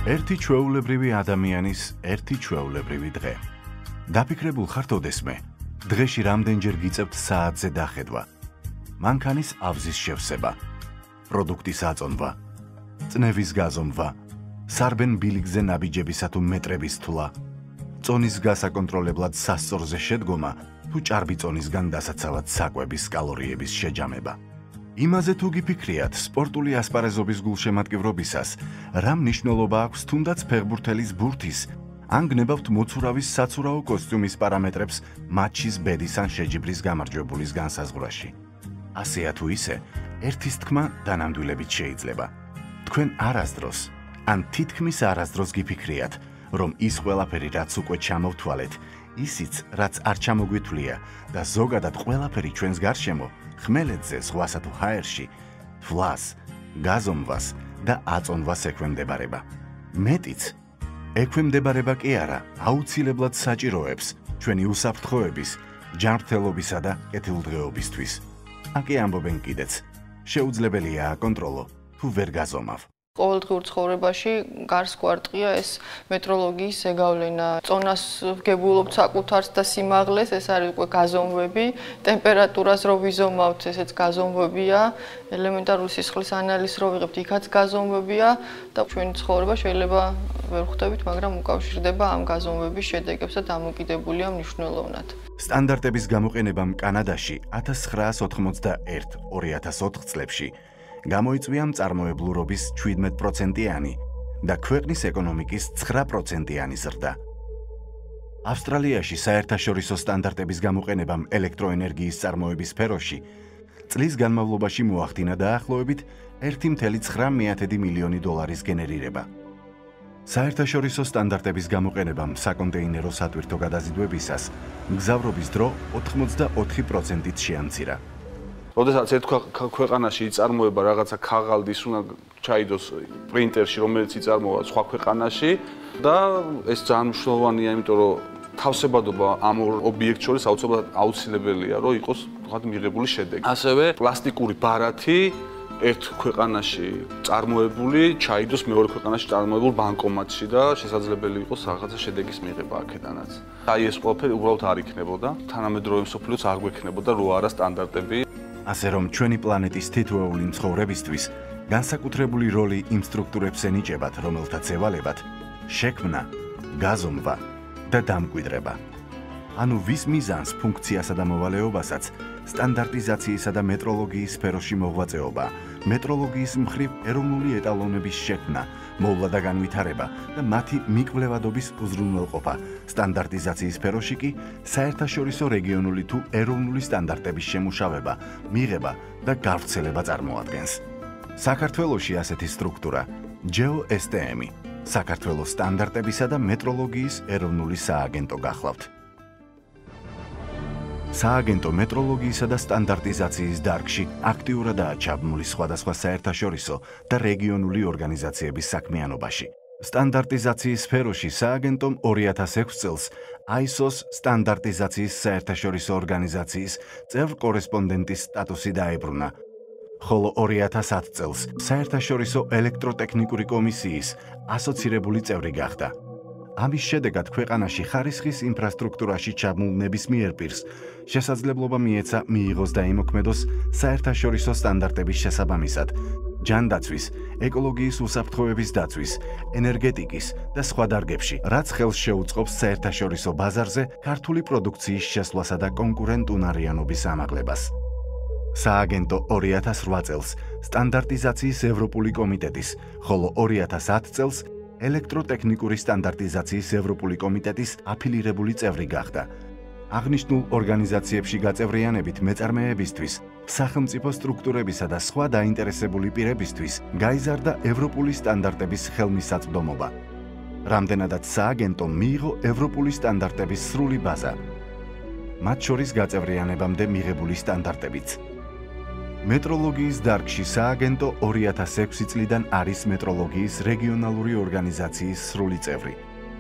ერთი ჩვეულებრივი ადამიანის ერთი ჩვეულებრივი დღე. დაფიქრებულ ხართ ოდესმე, დღეში რამდენჯერ გიწევთ საათზე დახედვა, მანქანის ავზის შევსება, პროდუქტის აწონვა, წნევის გაზომვა, სარბენ ბილიკზე ნაბიჯებისა თუ მეტრების თვლა, წონის გასაკონტროლებლად სასწორზე შედგომა თუ ჭარბი წონისგან დასაცავად საკვების კალორიების შეჯამება. იმაზე თუ გიფიქრიათ სპორტული ასპარეზობის გულშემატკივრობისას, რა მნიშვნელობა აქვს თუნდაც ფეხბურთელის ბურთის, ან გნებავთ მოცურავის საცურაო კოსტიუმის პარამეტრებს მატჩის ბედის ან შეჯიბრის გამარჯვებულის განსაზღვრაში. ასეა თუ ისე, ერთის თქმა დანამდვილებით შეიძლება. თქვენ არასდროს, ან თითქმის არასდროს გიფიქრიათ, რომ ის ყველაფერი, რაც უკვე ჩამოვთვალეთ, ისიც, რაც არ ჩამოგვითვლია და ზოგადად ყველაფერი ჩვენს გარშემო, ხმელეთზე, ზღვასა თუ ჰაერში, თვლას, გაზომვას და აწონვას ექვემდებარება. მეტიც, ექვემდებარება კი არა, აუცილებლად საჭიროებს ჩვენი უსაფრთხოების, ჯანმრთელობისა და კეთილდღეობისთვის. აკი ამბობენ კიდეც, შეუძლებელია აკონტროლო, თუ ვერ გაზომავ. ყოველდღიურ ცხოვრებაში გარსკვარტყია ეს მეტროლოგიის ზეგავლენა. წონას ვგებულობთ საკუთარს და სიმაღლეს, ეს არის უკვე გაზომვები, ტემპერატურას რო ვიზომავთ, ესეც გაზომვებია, ელემენტარული სისხლის ანალიზს რო ვიღებთ, იქაც გაზომვებია და ჩვენი ცხოვრება შეიძლება ვერ ხვდებით, მაგრამ უკავშირდება ამ გაზომვების შედეგებს და დამოკიდებულია მნიშვნელოვნად. სტანდარტების გამოყენებამ კანადაში 1991-2004 წლებში გამოიწვია მწარმოებლურობის 17%-იანი და ქვეყნის ეკონომიკის 9%-იანი ზრდა. ავსტრალიაში საერთაშორისო სტანდარტების გამოყენებამ ელექტროენერგიის წარმოების სფეროში წლის განმავლობაში მოახდინა დაახლოებით 1,9 მილიონი დოლარის გენერირება. საერთაშორისო სტანდარტების გამოყენებამ საკონტეინერო სატვირთო გადაზიდვებისას მგზავრობის დრო 84%-ით შეამცირა. როდესაც ერთ ქვეყანაში იწარმოება რაღაცა ქაღალდის, უნდა ჩაიდოს პრინტერში, რომელიც იწარმოება სხვა ქვეყანაში და ეს ძალიან მნიშვნელოვანია, იმიტომ რომ თავსებადობა ამ ორ ობიექტს შორის აუცილებელია, რომ იყოს თქვათ მიღებული შედეგი. ასევე პლასტიკური ბარათი ერთ ქვეყანაში წარმოებული, ჩაიდოს მეორე ქვეყანაში წარმოებულ ბანკომატში და შესაძლებელი იყოს რაღაცა შედეგის მიღება აქედანაც. აი ეს ყველაფერი უბრალოდ არ იქნებოდა, თანამედროვე მსოფლიოს არ გვექნებოდა რო არა სტანდარტები. ასე რომ ჩვენი პლანეტის თითოეული მცხოვრებისთვის განსაკუთრებული როლი იმ სტრუქტურებს ენიჭებათ, რომელთაც ევალებათ შექმნა, გაზომვა და დამკვიდრება. ანუ ვის მიზანს, ფუნქციასა და მოვალეობასაც სტანდარტიზაციისა და მეტროლოგიის სფეროში მოღვაწეობა, მეტროლოგიის მხრივ ეროვნული ეტალონების შექმნა, მოვლა და განვითარება და მათი მიკვლევადობის უზრუნველყოფა. სტანდარტიზაციის სფეროში კი საერთაშორისო რეგიონული თუ ეროვნული სტანდარტების შემუშავება, მიღება და გავრცელება წარმოადგენს. საქართველოში ასეთი სტრუქტურა GeoSTM-ი, საქართველოს სტანდარტებისა და მეტროლოგიის ეროვნული სააგენტო გახლავთ. სააგენტო მეტროლოგიისა და სტანდარტიზაციის დარგში აქტიურადაა ჩაბმული სხვადასხვა საერთაშორისო და რეგიონული ორგანიზაციების საქმიანობაში. სტანდარტიზაციის სფეროში სააგენტომ 2006 წელს ISO-ს სტანდარტიზაციის საერთაშორისო ორგანიზაციის წევრ კორესპონდენტის სტატუსი დაებრუნა, ხოლო 2010 წელს საერთაშორისო ელექტროტექნიკური კომისიის ასოცირებული წევრი გახდა. ამის შედეგად ქვეყანაში ხარისხის ინფრასტრუქტურაში ჩაბმულ ნებისმიერ პირს შესაძლებლობა მიეცა მიიღოს და იმოქმედოს საერთაშორისო სტანდარტების შესაბამისად ჯანდაცვის, ეკოლოგიის უსაფრთხოების დაცვის, ენერგეტიკის და სხვა დარგებში, რაც ხელს შეუწყობს საერთაშორისო ბაზარზე ქართული პროდუქციის შესვლასა და კონკურენტუნარიანობის ამაღლებას. სააგენტო 2008 წელს სტანდარტიზაციის ევროპული კომიტეტის, ხოლო 2010 წელს ელექტროტექნიკური სტანდარტიზაციის ევროპული კომიტეტის აფილირებული წევრი გახდა. აღნიშნულ ორგანიზაციებში გაწევრიანებით მეწარმეებისთვის, სახელმწიფო სტრუქტურებისა და სხვა დაინტერესებული პირებისთვის გაიზარდა ევროპული სტანდარტების ხელმისაწვდომობა. რამდენადაც სააგენტომ მიიღო ევროპული სტანდარტების სრული ბაზა, მათ შორის გაწევრიანებამდე მიღებული სტანდარტებიც. მეტროლოგიის დარგში სააგენტო 2006 წლიდან არის მეტროლოგიის რეგიონალური ორგანიზაციის სრული წევრი,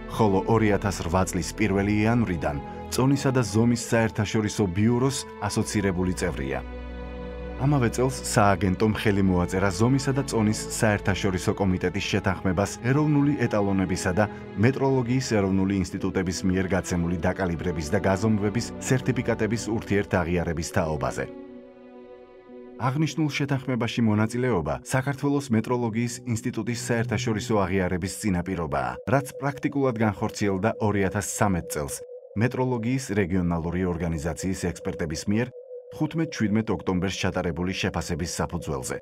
ხოლო 2008 წლის 1 იანვრიდან წონისა და ზომის საერთაშორისო ბიუროს ასოცირებული წევრია. ამავე წელს სააგენტომ ხელი მოაწერა ზომისა და წონის საერთაშორისო კომიტეტის შეთანხმებას ეროვნული ეტალონებისა და მეტროლოგიის ეროვნული ინსტიტუტების მიერ გაცემული დაკალიბრების და გაზომვების სერტიფიკატების ურთიერთაღიარების თაობაზე. აღნიშნულ შეთანხმებაში მონაწილეობა საქართველოს მეტროლოგიის ინსტიტუტის საერთაშორისო აღიარების წინაპირობაა, რაც პრაქტიკულად განხორციელდა 2013 წელს მეტროლოგიის რეგიონალური ორგანიზაციის ექსპერტების მიერ 15-17 ოქტომბერს ჩატარებული შეფასების საფუძველზე.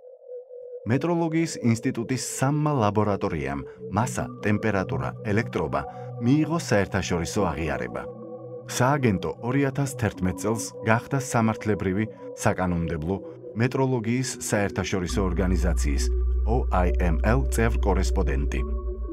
მეტროლოგიის ინსტიტუტის 3 ლაბორატორიამ მასა, ტემპერატურა, ელექტრობა მიიღო საერთაშორისო აღიარება. სააგენტო 2011 წელს გახდა სამართლებრივი საკანონმდებლო მეტროლოგიის საერთაშორისო ორგანიზაციის OIML წევრ კორესპონდენტი.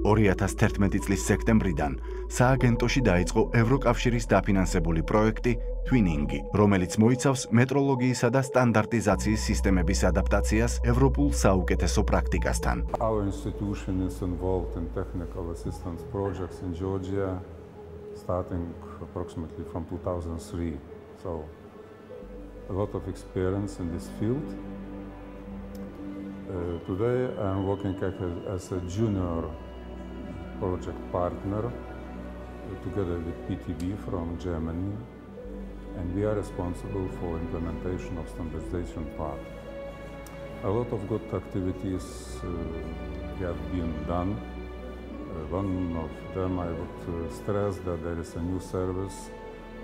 2011 წლის სექტემბრიდან სააგენტოში დაიწყო ევროკავშირის დაფინანსებული პროექტი Twinning-ი, რომელიც მოიცავს მეტროლოგიისა და სტანდარტიზაციის სისტემების ადაპტაციას ევროპულ საუკეთესო პრაქტიკასთან. Our institution is involved in technical assistance projects in Georgia starting approximately from 2003. So a lot of experience in this field. Today I'm working as a junior project partner together with PTB from Germany, and we are responsible for implementation of standardization part. A lot of good activities have been done. One of them I would stress that there is a new service.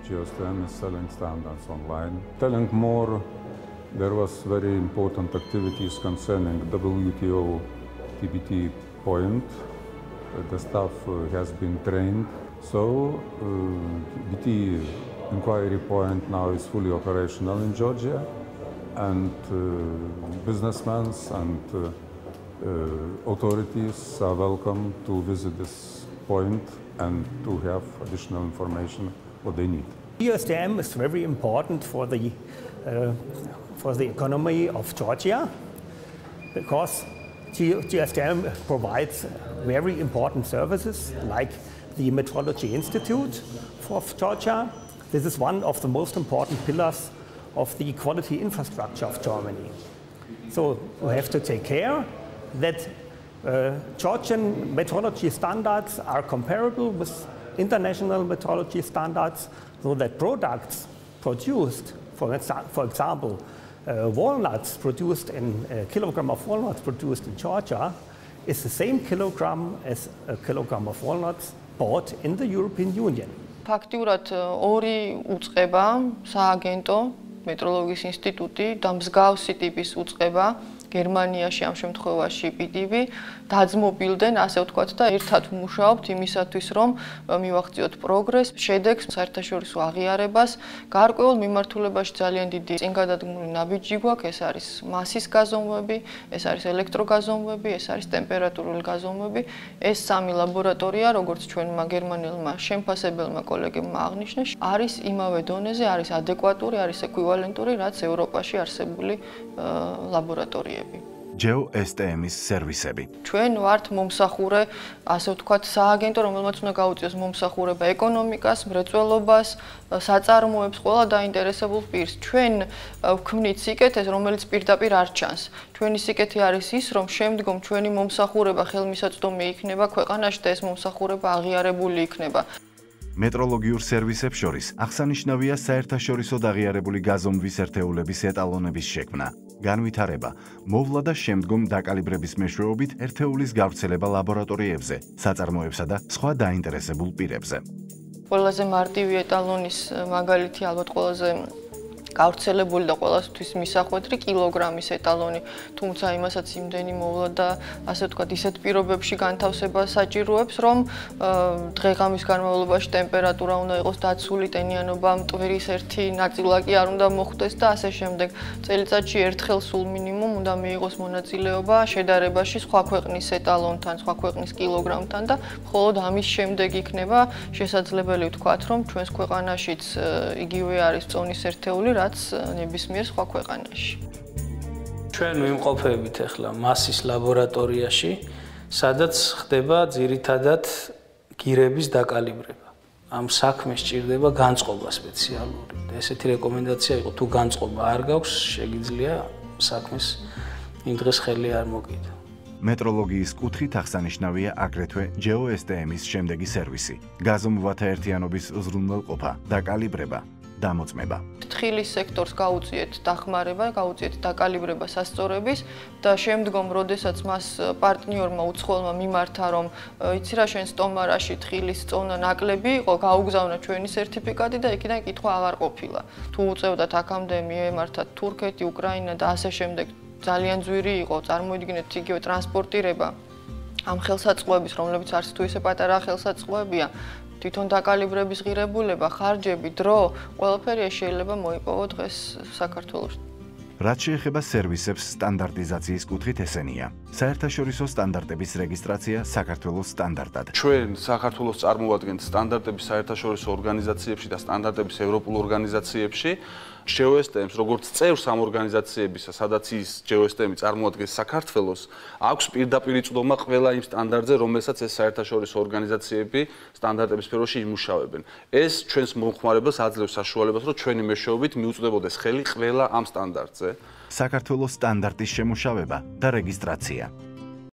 GeoSTEM is selling standards online. Telling more, there was very important activities concerning WTO TBT point. The staff has been trained. So BT inquiry point now is fully operational in Georgia, and businessmen and authorities are welcome to visit this point and to have additional information what they need. GeoSTEM is very important for the economy of Georgia because GeoSTEM provides very important services like the Metrology Institute of Georgia. This is one of the most important pillars of the quality infrastructure of Germany. So we have to take care that Georgian metrology standards are comparable with international metrology standards, so that products produced, for example, walnuts produced in a kilogram of walnuts produced in Georgia is the same kilogram as a kilogram of walnuts bought in the European Union. ფაქტიურად ორი უწყება, სააგენტო, მეტროლოგიის ინსტიტუტი და მსგავსი ტიპის უწყება გერმანიაში ამ შემთხვევაში PTB დაძმობილდნენ, ასე ვთქვათ, და ერთად ვმუშაობთ იმისათვის, რომ მივაღწიოთ პროგრესს, შედეგს, საერთაშორისო აღიარებას. გარკვეულ მიმართულებაში ძალიან დიდი წინგადადგმული ნაბიჯი გვაქვს, ეს არის მასის გაზომვები, ეს არის ელექტროგაზომვები, ეს არის ტემპერატურული გაზომვები. ეს 3 ლაბორატორია, როგორც ჩვენმა გერმანელმა შემფასებელმა კოლეგებმა აღნიშნა, არის იმავე დონეზე, არის ადეკვატური, არის ეკვივალენტური, რაც ევროპაში არსებული ლაბორატორიები. GeoSTM-ის სერვისები. ჩვენ ვართ მომსახურე, ასე ვთქვათ, სააგენტო, რომელმაც უნდა გაუწიოს მომსახურება ეკონომიკას, მრეწველობას, საწარმოებს, ყველა დაინტერესებულ პირს. ჩვენ ვქმნით სიკეთეს, რომელიც პირდაპირ არ ჩანს. ჩვენი სიკეთე არის ის, რომ შემდგომ ჩვენი მომსახურება ხელმისაწვდომი იქნება ქვეყანაში და ეს მომსახურება აღიარებული იქნება. მეტროლოგიურ სერვისებს შორის აღსანიშნავია საერთაშორისო აღიარებული გაზომვის ერთეულების ეტალონების შექმნა, განვითარება, მოვლა და შემდგომ დაკალიბრების მეშვეობით ერთეულის გავრცელება ლაბორატორიებზე, საწარმოებსა და სხვა დაინტერესებულ პირებზე. ყველაზე მარტივი ეტალონის მაგალითი ალბათ ყველაზე გავრცელებული და ყველასთვის მისახვედრი კილოგრამის ეტალონი, თუმცა იმასაც იმდენი მოვლა და ასე ვთქვათ, ისეთ პირობებში განთავსება საჭიროებს, რომ დღე-ღამის განმავლობაში ტემპერატურა უნდა იყოს დაცული, ტენიანობა მტვრის ერთი ნაწილაკი არ უნდა მოხვდეს და ასე შემდეგ. წელიწადში ერთხელ სულ მინიმუმ უნდა მიიღოს მონაწილეობა შედარებაში სხვა ქვეყნის ეტალონთან, სხვა ქვეყნის კილოგრამთან და მხოლოდ ამის შემდეგ იქნება შესაძლებელი ვთქვათ, რომ ჩვენს ქვეყანაშიც იგივე არის წონის ერთეული, რაც ნებისმიერ სხვა ქვეყანაში. ჩვენ ვიმყოფებით ახლა მასის ლაბორატორიაში, სადაც ხდება ძირითადად გირების დაკალიბრება. ამ საქმეს სჭირდება განწყობა სპეციალური. და ესეთი რეკომენდაცია იყო, თუ განწყობა არ გაქვს, შეგიძლია საქმეს იმ დღეს ხელი არ მოკიდა. მეტროლოგიის კუთხით აღსანიშნავია აგრეთვე GeoSTM-ის შემდეგი სერვისი: გაზომვათა ერთიანობის უზრუნველყოფა, დაკალიბრება, დამოწმება. თხილის სექტორს გაუწიეთ დახმარება, გაუწიეთ დაკალიბრება სასწორების და შემდგომ, როდესაც მას პარტნიორმა უცხოელმა მიმართა, რომ იცი რა, შენ სტომარაში თხილის წონა ნაკლები იყო, გაუგზავნა ჩვენი სერტიფიკატი და იქიდან კითხვა აღარ ყოფილა. თუ უწევდათ აქამდე მიემართათ თურქეთი, უკრაინა და ასე შემდეგ, ძალიან ძვირი იყო, წარმოიდგინეთ იგივე ტრანსპორტირება ამ ხელსაწყოების, რომლებიც არც თუ ისე პატარა ხელსაწყოებია, თვითონ დაკალიბრების ღირებულება, ხარჯები, დრო, ყველაფერი შეიძლება მოიპოვო დღეს საქართველოში. რაც შეეხება სერვისებს სტანდარტიზაციის კუთხით ესენია: საერთაშორისო სტანდარტების რეგისტრაცია საქართველოს სტანდარტად. ჩვენ საქართველოს წარმოვადგენთ სტანდარტების საერთაშორისო ორგანიზაციებში და სტანდარტების ევროპულ ორგანიზაციებში. GeoSTM-ს როგორც წევრს ამ ორგანიზაციებისა, სადაც ის GeoSTM-ი წარმოადგენს საქართველოს, აქვს პირდაპირ წვდომა ყველა იმ სტანდარტზე, რომელსაც ეს საერთაშორისო ორგანიზაციები სტანდარტების სფეროში იმუშავებენ. ეს ჩვენს მომხმარებელს აძლევს საშუალებას, რომ ჩვენი მეშვეობით მიუწვდებოდეს ხელი ყველა ამ სტანდარტზე. საქართველოს სტანდარტის შემუშავება და რეგისტრაცია.